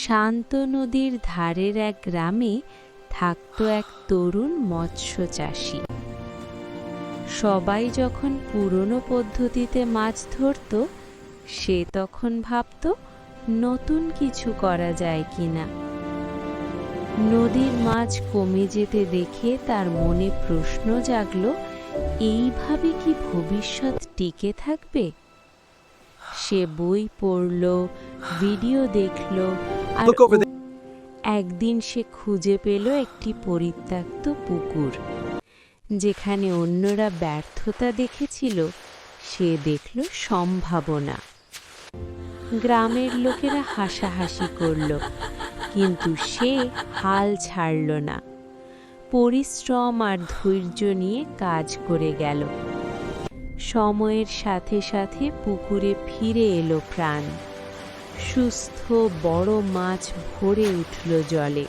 শান্ত নদীর ধারের এক গ্রামে থাকত এক তরুণ মৎস্য চাষী। সবাই যখন পুরনো পদ্ধতিতে মাছ ধরত, সে তখন ভাবত নতুন কিছু করা যায় কিনা। নদীর মাছ কমে যেতে দেখে তার মনে প্রশ্ন জাগল, এইভাবে কি ভবিষ্যৎ টিকে থাকবে? সে বই পড়ল, ভিডিও দেখল, আর একদিন সে খুঁজে পেল একটি পরিত্যক্ত পুকুর। যেখানে অন্যরা ব্যর্থতা দেখেছিল, সে দেখল সম্ভাবনা। গ্রামের লোকেরা হাসাহাসি করল, কিন্তু সে হাল ছাড়ল না। পরিশ্রম আর ধৈর্য নিয়ে কাজ করে গেল। সময়ের সাথে সাথে পুকুরে ফিরে এলো প্রাণ। সুস্থ বড় মাছ ভরে উঠল জলে।